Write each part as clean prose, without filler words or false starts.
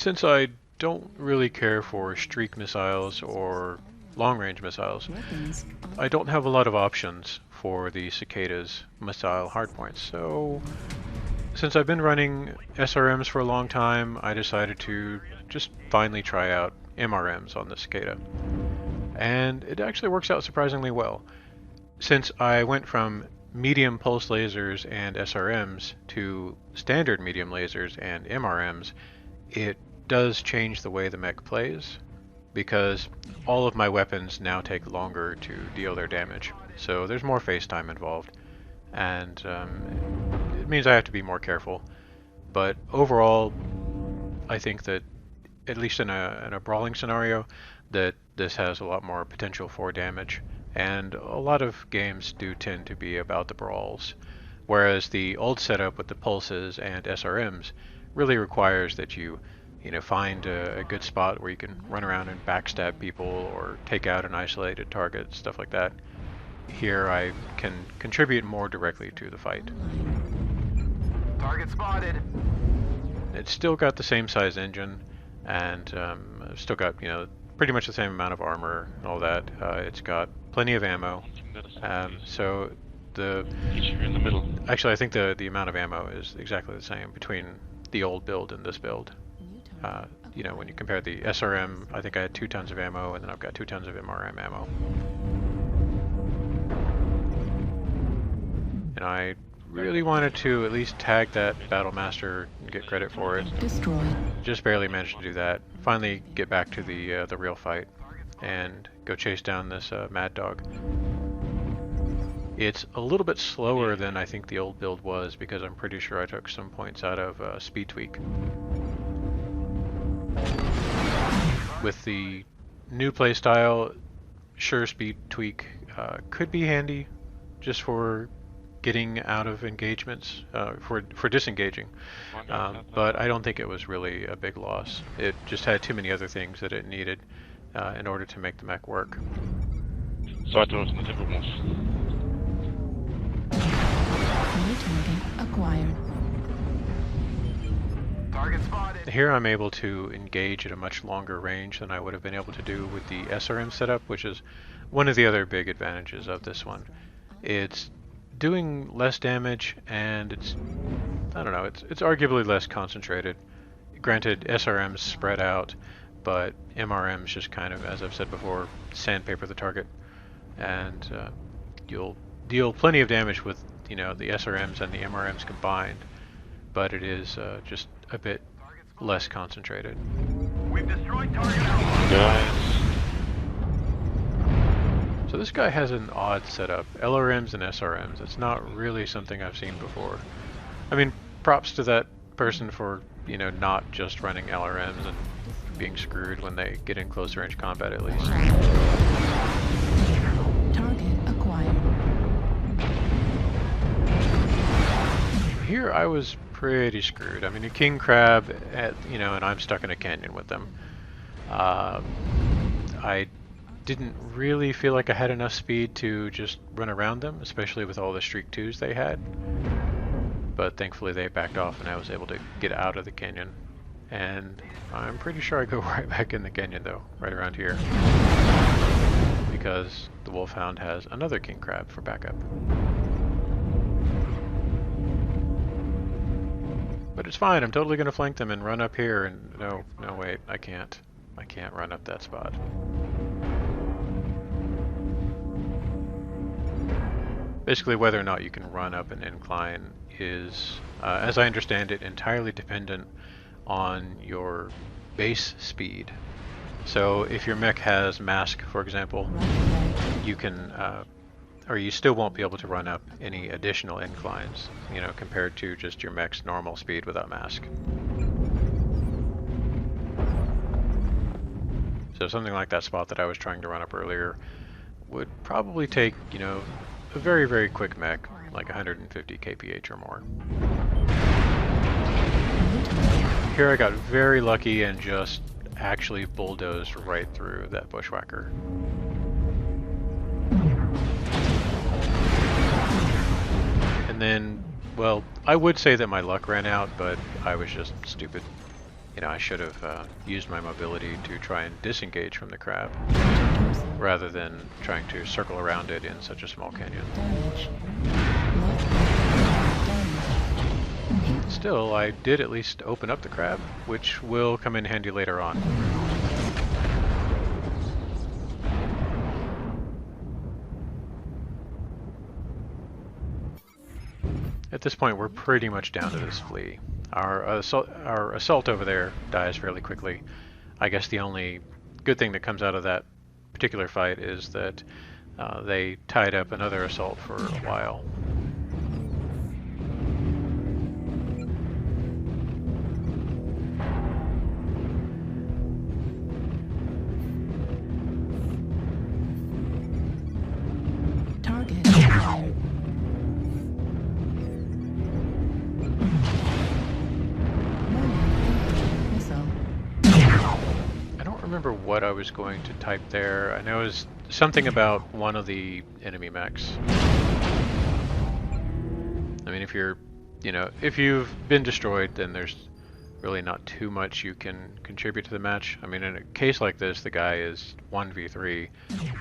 Since I don't really care for streak missiles or long-range missiles, I don't have a lot of options for the Cicada's missile hardpoints. So, since I've been running SRMs for a long time, I decided to just finally try out MRMs on the Cicada. And it actually works out surprisingly well. Since I went from medium pulse lasers and SRMs to standard medium lasers and MRMs, it does change the way the mech plays, because all of my weapons now take longer to deal their damage. So there's more face time involved, and it means I have to be more careful. But overall, I think that, at least in a brawling scenario, that this has a lot more potential for damage. And a lot of games do tend to be about the brawls, whereas the old setup with the pulses and SRMs really requires that you find a good spot where you can run around and backstab people or take out an isolated target, stuff like that. Here I can contribute more directly to the fight. Target spotted. It's still got the same size engine, and still got pretty much the same amount of armor and all that. It's got plenty of ammo. So in the middle. actually, I think the amount of ammo is exactly the same between the old build and this build. When you compare the SRM, I think I had 2 tons of ammo, and then I've got 2 tons of MRM ammo. And I really wanted to at least tag that Battle Master and get credit for it. Destroyed. Just barely managed to do that. Finally get back to the real fight and go chase down this Mad Dog. It's a little bit slower than I think the old build was, because I'm pretty sure I took some points out of Speed Tweak. With the new playstyle, sure, Speed Tweak could be handy just for getting out of engagements, for disengaging, but I don't think it was really a big loss. It just had too many other things that it needed in order to make the mech work. So I don't know if it was. New target acquired. Target spotted. Here I'm able to engage at a much longer range than I would have been able to do with the SRM setup, which is one of the other big advantages of this one. It's doing less damage, and it's arguably less concentrated. Granted, SRM's spread out, but MRM's just kind of, as I've said before, sandpaper the target, and you'll deal plenty of damage with the SRMs and the MRMs combined, but it is just a bit less concentrated. We've destroyed target Alpha. Guys. So this guy has an odd setup, LRMs and SRMs. It's not really something I've seen before. I mean, props to that person for, not just running LRMs and being screwed when they get in close range combat at least. Target acquired. Here I was pretty screwed. I mean, a king crab, and I'm stuck in a canyon with them. I didn't really feel like I had enough speed to just run around them, especially with all the streak 2s they had. But thankfully they backed off and I was able to get out of the canyon. And I'm pretty sure I go right back in the canyon though, right around here. Because the Wolfhound has another king crab for backup. But it's fine, I'm totally going to flank them and run up here, and no wait, I can't. I can't run up that spot. Basically, whether or not you can run up an incline is, as I understand it, entirely dependent on your base speed. So if your mech has mask, for example, you can, or you still won't be able to run up any additional inclines, compared to just your mech's normal speed without mask. So something like that spot that I was trying to run up earlier would probably take, a very, very quick mech, like 150 kph or more. Here I got very lucky and just actually bulldozed right through that bushwhacker. And then, well, I would say that my luck ran out, but I was just stupid. You know, I should have used my mobility to try and disengage from the crab, Dorsal. rather than trying to circle around it in such a small canyon. Damage. Left brake damage. Still, I did at least open up the crab, which will come in handy later on. At this point, we're pretty much down to this flea. Our assault over there dies fairly quickly. I guess the only good thing that comes out of that particular fight is that they tied up another assault for a while. Target acquired. Warning, missile. I don't remember what I was going to type there. I know it was something about one of the enemy mechs. I mean, if you're, you know, if you've been destroyed, then there's really not too much you can contribute to the match. I mean, in a case like this, the guy is 1v3,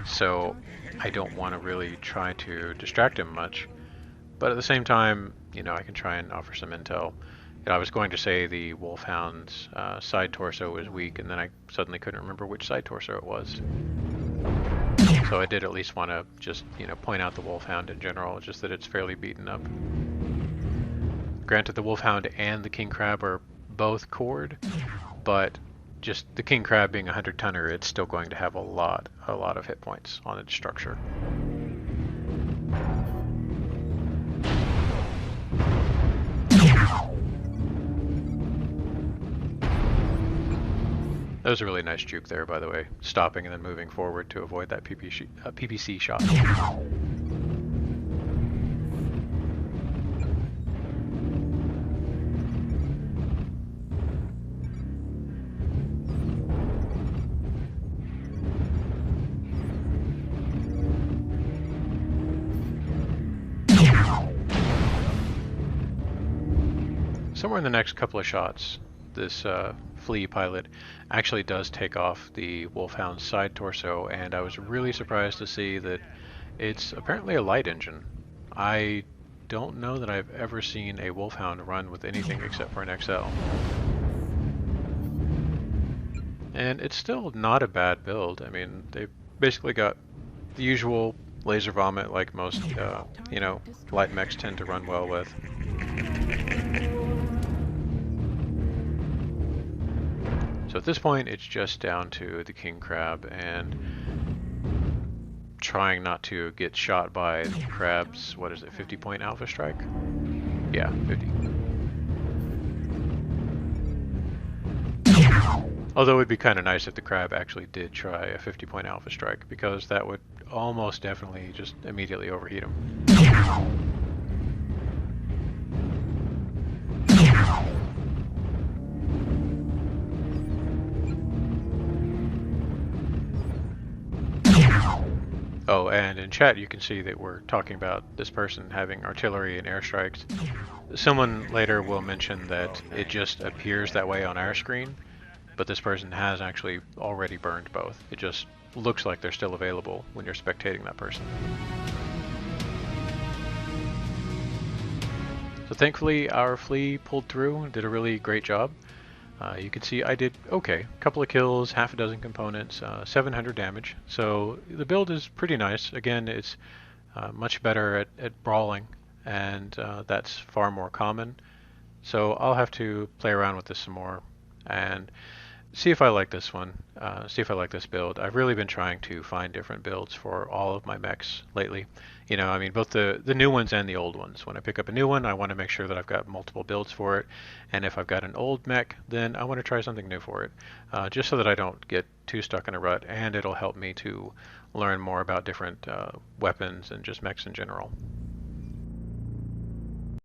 so I don't want to really try to distract him much. But at the same time, you know, I can try and offer some intel. You know, I was going to say the Wolfhound's side torso was weak, and then I suddenly couldn't remember which side torso it was. So I did at least want to just, you know, point out the Wolfhound in general, just that it's fairly beaten up. Granted, the Wolfhound and the King Crab are both cored, but just the King Crab being a 100-tonner, it's still going to have a lot of hit points on its structure. That was a really nice juke there, by the way, stopping and then moving forward to avoid that PPC shot. Somewhere in the next couple of shots, this flea pilot actually does take off the Wolfhound's side torso, and I was really surprised to see that it's apparently a light engine. I don't know that I've ever seen a Wolfhound run with anything except for an XL. And it's still not a bad build. I mean, they've basically got the usual laser vomit like most, you know, light mechs tend to run well with. So at this point, it's just down to the King Crab and trying not to get shot by the Crab's, what is it, 50-point Alpha Strike? Yeah, 50. Although it would be kind of nice if the Crab actually did try a 50-point Alpha Strike, because that would almost definitely just immediately overheat him. Oh, and in chat you can see that we're talking about this person having artillery and airstrikes. Someone later will mention that it just appears that way on our screen, but this person has actually already burned both. It just looks like they're still available when you're spectating that person. So thankfully our flea pulled through and did a really great job. You can see I did okay. A couple of kills, half a dozen components, 700 damage. So the build is pretty nice. Again, it's much better at brawling, and that's far more common. So I'll have to play around with this some more and see if I like this one, see if I like this build. I've really been trying to find different builds for all of my mechs lately. You know, I mean, both the new ones and the old ones. When I pick up a new one, I want to make sure that I've got multiple builds for it. And if I've got an old mech, then I want to try something new for it, just so that I don't get too stuck in a rut, and it'll help me to learn more about different weapons and just mechs in general.